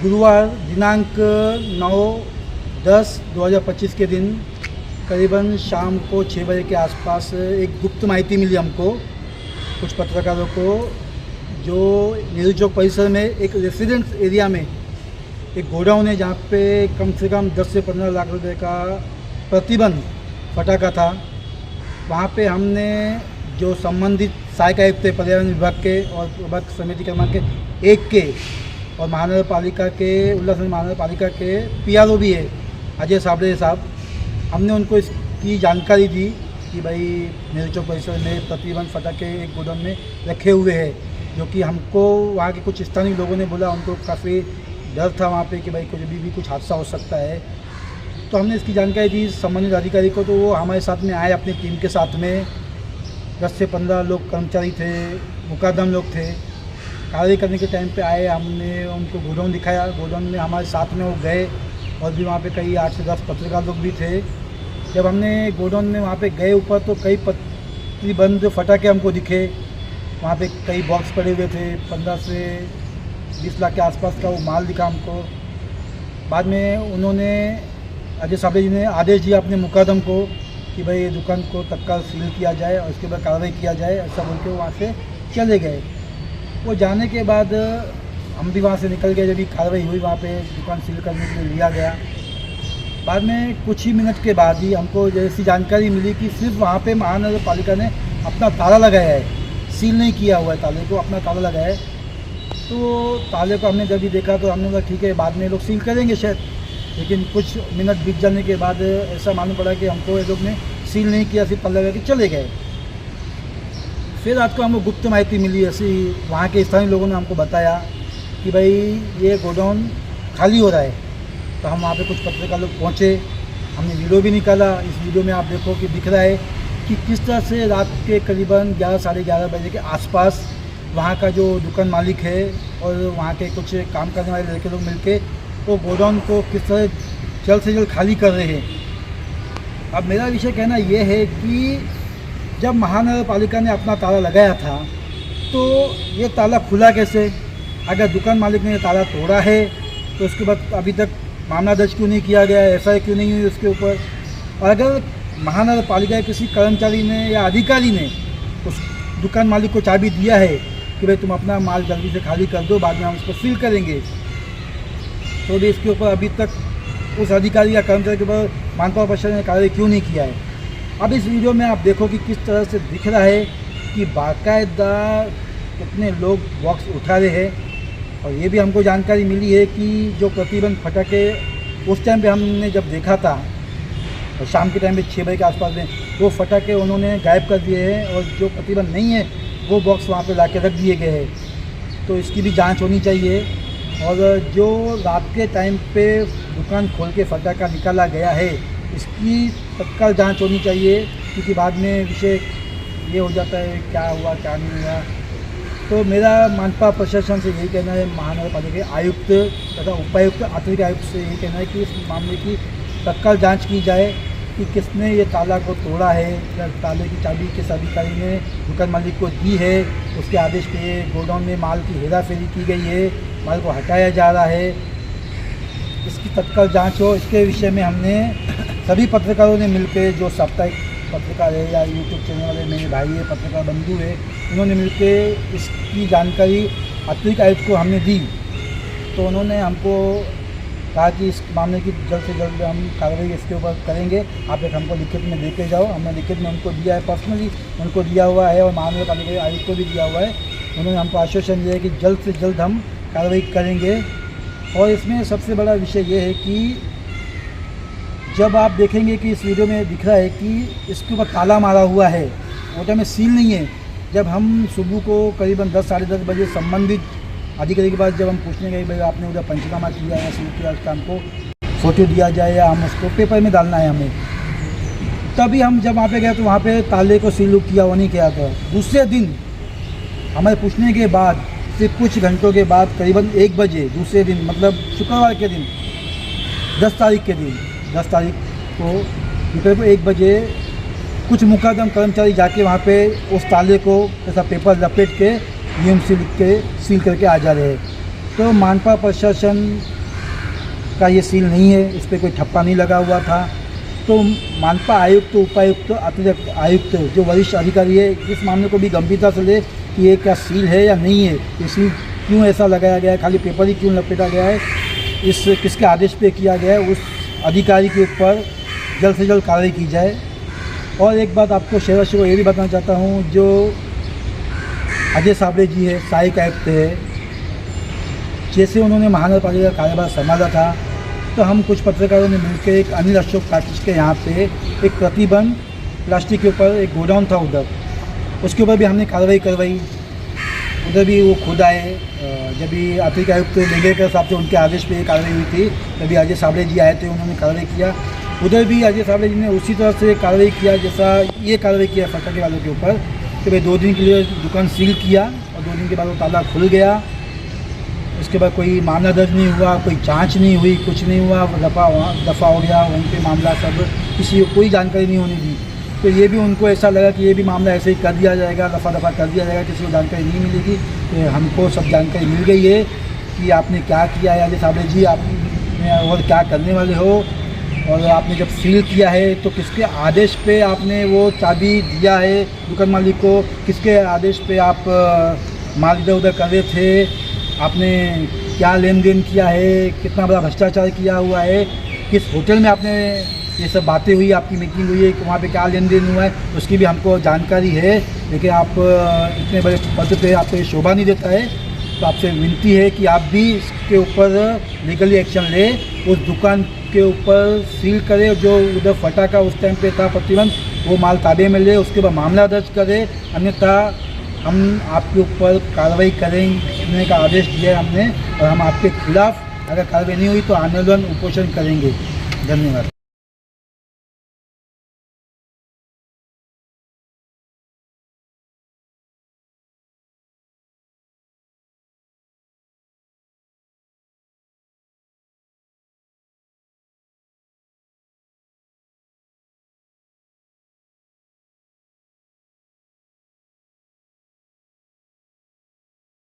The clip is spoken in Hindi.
गुरुवार दिनांक 9/10/2025 के दिन करीबन शाम को 6 बजे के आसपास एक गुप्त माहिती मिली हमको, कुछ पत्रकारों को, जो नेहरू चौक परिसर में एक रेसिडेंस एरिया में एक गोडाउन है जहाँ पे कम से कम 10 से 15 लाख रुपए का प्रतिबंध फटाका था। वहाँ पे हमने जो संबंधित सहायक आयुक्त थे पर्यावरण विभाग के और प्रभाग समिति क्रमांक 1 के और महानगर पालिका के उल्लासनगर महानगर पालिका के PRO भी है अजय साबले साहब, हमने उनको इसकी जानकारी दी कि भाई नेहरू चौक परिसर में प्रतिबंध फटाके एक गोदाम में रखे हुए हैं, जो कि हमको वहाँ के कुछ स्थानीय लोगों ने बोला, उनको काफ़ी डर था वहाँ पे कि भाई कुछ भी कुछ हादसा हो सकता है। तो हमने इसकी जानकारी दी संबंधित अधिकारी को, तो वो हमारे साथ में आए अपनी टीम के साथ में। 10 से 15 लोग कर्मचारी थे, मुकदम लोग थे। कार्रवाई करने के टाइम पे आए, हमने उनको गोडाउन दिखाया। गोडाउन में हमारे साथ में वो गए और भी वहाँ पे कई 8 से 10 पत्रकार लोग भी थे। जब हमने गोडाउन में वहाँ पे गए ऊपर, तो कई प्रतिबंध फटाके हमको दिखे। वहाँ पे कई बॉक्स पड़े हुए थे, 15 से 20 लाख के आसपास का वो माल दिखा हमको। बाद में उन्होंने अजय साबले जी ने आदेश दिया अपने मुकदम को कि भाई ये दुकान को तत्काल सील किया जाए और उसके बाद कार्रवाई किया जाए, ऐसा बोल के वहाँ से चले गए। वो जाने के बाद हम भी वहाँ से निकल गए। जब भी कार्रवाई हुई वहाँ पे दुकान सील करने के लिए लिया गया। बाद में कुछ ही मिनट के बाद ही हमको जैसी जानकारी मिली कि सिर्फ वहाँ पे महानगर पालिका ने अपना ताला लगाया है, सील नहीं किया हुआ है, ताले को अपना ताला लगाया है। तो ताले को हमने जब भी देखा तो हमने कहा ठीक है, बाद में लोग सील करेंगे शायद, लेकिन कुछ मिनट बीत जाने के बाद ऐसा मालूम पड़ा कि हमको ये लोग ने सील नहीं किया, सिर्फ ताला लगा के चले गए। फिर रात को हमको गुप्त माहिती मिली, ऐसी वहाँ के स्थानीय लोगों ने हमको बताया कि भाई ये गोडाउन खाली हो रहा है। तो हम वहाँ पे कुछ पत्रकार लोग पहुँचे, हमने वीडियो भी निकाला। इस वीडियो में आप देखो कि दिख रहा है कि किस तरह से रात के करीबन 11 साढ़े 11 बजे के आसपास वहाँ का जो दुकान मालिक है और वहाँ के कुछ काम करने वाले लड़के लोग मिलके वो गोडाउन को किस तरह जल्द से जल्द खाली कर रहे हैं। अब मेरा विषय कहना ये है कि जब महानगर पालिका ने अपना ताला लगाया था तो ये ताला खुला कैसे? अगर दुकान मालिक ने ये ताला तोड़ा है तो उसके बाद अभी तक मामला दर्ज क्यों नहीं किया गया, FIR क्यों नहीं हुई उसके ऊपर? और अगर महानगर पालिका के किसी कर्मचारी ने या अधिकारी ने उस दुकान मालिक को चाबी दिया है कि भाई तुम अपना माल जल्दी से खाली कर दो, बाद में हम उसको सील करेंगे, तो भी इसके ऊपर अभी तक उस अधिकारी या कर्मचारी के ऊपर मानपावर प्रशासन ने कार्रवाई क्यों नहीं किया है। अब इस वीडियो में आप देखो कि किस तरह से दिख रहा है कि बाकायदा कितने लोग बॉक्स उठा रहे हैं। और ये भी हमको जानकारी मिली है कि जो प्रतिबंध फटाके उस टाइम पे हमने जब देखा था और शाम के टाइम पे 6 बजे के आसपास में, वो फटाके उन्होंने गायब कर दिए हैं और जो प्रतिबंध नहीं है वो बॉक्स वहाँ पे लाके रख दिए गए हैं। तो इसकी भी जांच होनी चाहिए। और जो रात के टाइम पे दुकान खोल के फटाका निकाला गया है, इसकी तत्काल जांच होनी चाहिए, क्योंकि बाद में विषय ये हो जाता है क्या हुआ क्या नहीं हुआ। तो मेरा मानपावर प्रशासन से यही कहना है, महानगर पालिका के आयुक्त तथा उपायुक्त अतिरिक्त आयुक्त से यही कहना है कि इस मामले की तत्काल जांच की जाए कि किसने ये ताला को तोड़ा है, या ताले की चाबी किस अधिकारी ने दुकान मालिक को दी है, उसके आदेश पे गोडाउन में माल की हेराफेरी की गई है, माल को हटाया जा रहा है, इसकी तत्काल जांच हो। इसके विषय में हमने सभी पत्रकारों ने मिलकर, जो साप्ताहिक पत्रकार है या यूट्यूब चैनल वाले मेरे भाई है, पत्रकार बंधु है, उन्होंने मिलकर इसकी जानकारी अतिरिक्त आयुक्त को हमने दी। तो उन्होंने हमको कहा कि इस मामले की जल्द से जल्द हम कार्रवाई इसके ऊपर करेंगे, आप एक हमको लिखित में देके जाओ। हमने लिखित में उनको दिया है, पर्सनली उनको दिया हुआ है और महानगर पालिका के आयुक्त को भी दिया हुआ है। उन्होंने हमको आश्वासन दिया है कि जल्द से जल्द हम कार्रवाई करेंगे। और इसमें सबसे बड़ा विषय ये है कि जब आप देखेंगे कि इस वीडियो में दिख रहा है कि इसके ऊपर ताला मारा हुआ है, वो टाइम में सील नहीं है। जब हम सुबह को करीबन 10 साढ़े 10 बजे संबंधित अधिकारी के पास जब हम पूछने गए भाई आपने उधर पंचनामा किया या शुरू किया, उसका हमको फ़ोटो दिया जाए या हम उसको पेपर में डालना है हमें, तभी हम जब वहाँ पे गए तो वहाँ पे ताले को सील किया वो नहीं किया था। दूसरे दिन हमारे पूछने के बाद सिर्फ कुछ घंटों के बाद करीबन 1 बजे दूसरे दिन, मतलब शुक्रवार के दिन 10 तारीख के दिन 10 तारीख को दोपहर 1 बजे कुछ मुकदम कर्मचारी जाके वहाँ पे उस ताले को ऐसा पेपर लपेट के UMC लिख के सील करके आ जा रहे हैं। तो मानपावर प्रशासन का ये सील नहीं है, इस पर कोई ठप्पा नहीं लगा हुआ था। तो मानपा आयुक्त, उपायुक्त, अतिरिक्त आयुक्त जो वरिष्ठ अधिकारी है, इस मामले को भी गंभीरता से ले कि ये क्या सील है या नहीं है, ये सील क्यों ऐसा लगाया गया है, खाली पेपर ही क्यों लपेटा गया है, इस किसके आदेश पे किया गया है, उस अधिकारी के ऊपर जल्द से जल्द कार्रवाई की जाए। और एक बात आपको शहरवासियों को ये भी बताना चाहता हूँ, जो अजय साबले जी है, सहायक आयुक्त है, जैसे उन्होंने महानगर पालिका का कार्यभार संभाला था, तो हम कुछ पत्रकारों ने मिलकर एक अनिल अशोक पैकेज के यहाँ पे एक प्रतिबंध प्लास्टिक के ऊपर एक गोडाउन था उधर, उसके ऊपर भी हमने कार्रवाई करवाई। उधर भी वो खुद आए, जब भी अतिरिक्त आयुक्त लेंगेकर साहब से उनके आदेश पे कार्रवाई हुई थी, तभी अजय साबले जी आए थे, उन्होंने कार्रवाई किया। उधर भी अजय साबले जी ने उसी तरह से कार्रवाई किया जैसा ये कार्रवाई किया फटाके वालों के ऊपर, कि भाई 2 दिन के लिए दुकान सील किया और 2 दिन के बाद वो ताला खुल गया। उसके बाद कोई मामला दर्ज नहीं हुआ, कोई जांच नहीं हुई, कुछ नहीं हुआ, दफ़ा हो गया, वहीं पे मामला सब, किसी को कोई जानकारी नहीं होने दी। तो ये भी उनको ऐसा लगा कि ये भी मामला ऐसे ही कर दिया जाएगा, दफ़ा कर दिया जाएगा, किसी को जानकारी नहीं मिलेगी। तो हमको सब जानकारी मिल गई है कि आपने क्या किया है अजय साबले जी, आपने और क्या करने वाले हो, और आपने जब सील किया है तो किसके आदेश पे आपने वो चाबी दिया है दुकान मालिक को, किसके आदेश पे आप माल इधर उधर कर रहे थे, आपने क्या लेन देन किया है, कितना बड़ा भ्रष्टाचार किया हुआ है, किस होटल में आपने ये सब बातें हुई, आपकी मीटिंग हुई है, वहाँ पे क्या लेन देन हुआ है, उसकी भी हमको जानकारी है। लेकिन आप इतने बड़े पद पे आपको ये शोभा नहीं देता है, तो आपसे विनती है कि आप भी इसके ऊपर लीगली एक्शन लें, उस दुकान के ऊपर सील करें, जो उधर फटाका उस टाइम पे था प्रतिबंध, वो माल ताबे में ले, उसके बाद मामला दर्ज करें, अन्यथा हम आपके ऊपर कार्रवाई करेंगे का आदेश दिया है हमने, और हम आपके खिलाफ अगर कार्रवाई नहीं हुई तो आंदोलन उपोषण करेंगे। धन्यवाद।